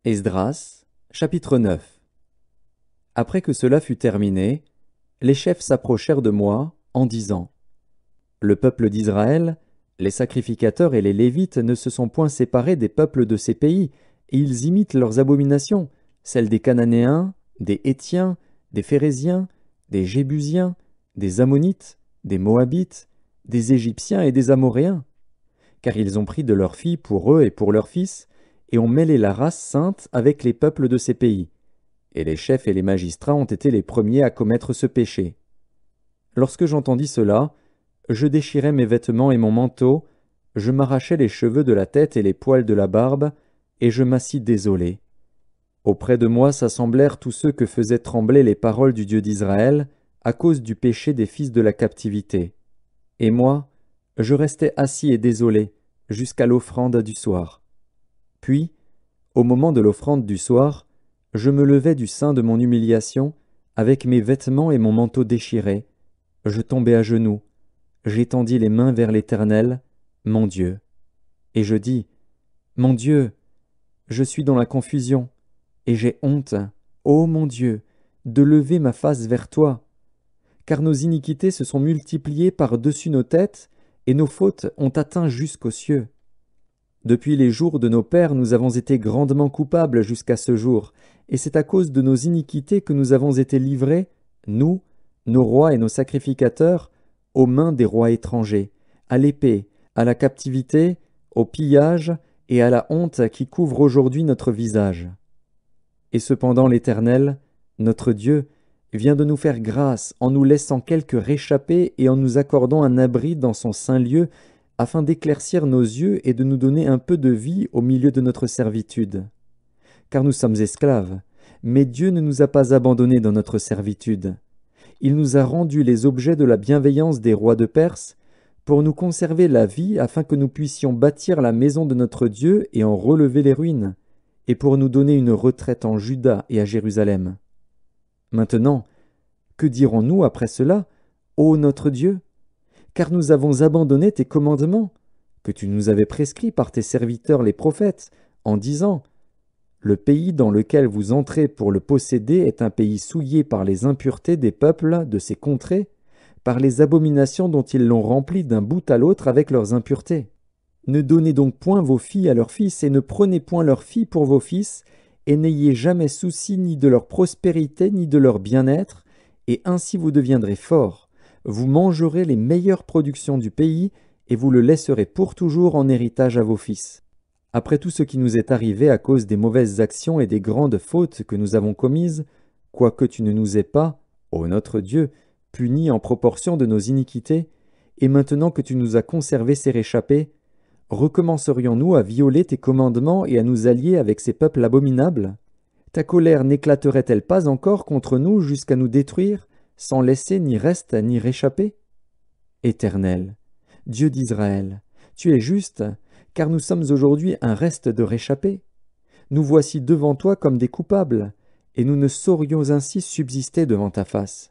Esdras, chapitre 9. Après que cela fut terminé, les chefs s'approchèrent de moi, en disant : Le peuple d'Israël, les sacrificateurs et les Lévites ne se sont point séparés des peuples de ces pays, et ils imitent leurs abominations, celles des Cananéens, des Hétiens, des Phéréziens, des Jébusiens, des Ammonites, des Moabites, des Égyptiens et des Amoréens. Car ils ont pris de leurs filles pour eux et pour leurs fils, et ont mêlé la race sainte avec les peuples de ces pays. Et les chefs et les magistrats ont été les premiers à commettre ce péché. Lorsque j'entendis cela, je déchirai mes vêtements et mon manteau, je m'arrachai les cheveux de la tête et les poils de la barbe, et je m'assis désolé. Auprès de moi s'assemblèrent tous ceux que faisaient trembler les paroles du Dieu d'Israël, à cause du péché des fils de la captivité. Et moi, je restai assis et désolé, jusqu'à l'offrande du soir. Puis, au moment de l'offrande du soir, je me levai du sein de mon humiliation, avec mes vêtements et mon manteau déchirés. Je tombai à genoux, j'étendis les mains vers l'Éternel, mon Dieu. Et je dis : Mon Dieu, je suis dans la confusion, et j'ai honte, ô mon Dieu, de lever ma face vers toi. Car nos iniquités se sont multipliées par-dessus nos têtes, et nos fautes ont atteint jusqu'aux cieux. Depuis les jours de nos pères, nous avons été grandement coupables jusqu'à ce jour, et c'est à cause de nos iniquités que nous avons été livrés, nous, nos rois et nos sacrificateurs, aux mains des rois étrangers, à l'épée, à la captivité, au pillage et à la honte qui couvre aujourd'hui notre visage. Et cependant l'Éternel, notre Dieu, vient de nous faire grâce en nous laissant quelques réchappés et en nous accordant un abri dans son saint lieu, afin d'éclaircir nos yeux et de nous donner un peu de vie au milieu de notre servitude. Car nous sommes esclaves, mais Dieu ne nous a pas abandonnés dans notre servitude. Il nous a rendus les objets de la bienveillance des rois de Perse, pour nous conserver la vie afin que nous puissions bâtir la maison de notre Dieu et en relever les ruines, et pour nous donner une retraite en Juda et à Jérusalem. Maintenant, que dirons-nous après cela, ô notre Dieu ? Car nous avons abandonné tes commandements, que tu nous avais prescrits par tes serviteurs les prophètes, en disant : Le pays dans lequel vous entrez pour le posséder est un pays souillé par les impuretés des peuples de ces contrées, par les abominations dont ils l'ont rempli d'un bout à l'autre avec leurs impuretés. Ne donnez donc point vos filles à leurs fils, et ne prenez point leurs filles pour vos fils, et n'ayez jamais souci ni de leur prospérité ni de leur bien-être, et ainsi vous deviendrez forts. Vous mangerez les meilleures productions du pays, et vous le laisserez pour toujours en héritage à vos fils. Après tout ce qui nous est arrivé à cause des mauvaises actions et des grandes fautes que nous avons commises, quoique tu ne nous aies pas, ô notre Dieu, punis en proportion de nos iniquités, et maintenant que tu nous as conservé ces réchappés, recommencerions-nous à violer tes commandements et à nous allier avec ces peuples abominables ? Ta colère n'éclaterait-elle pas encore contre nous jusqu'à nous détruire, sans laisser ni reste ni réchappé ? Éternel, Dieu d'Israël, tu es juste, car nous sommes aujourd'hui un reste de réchappés. Nous voici devant toi comme des coupables, et nous ne saurions ainsi subsister devant ta face.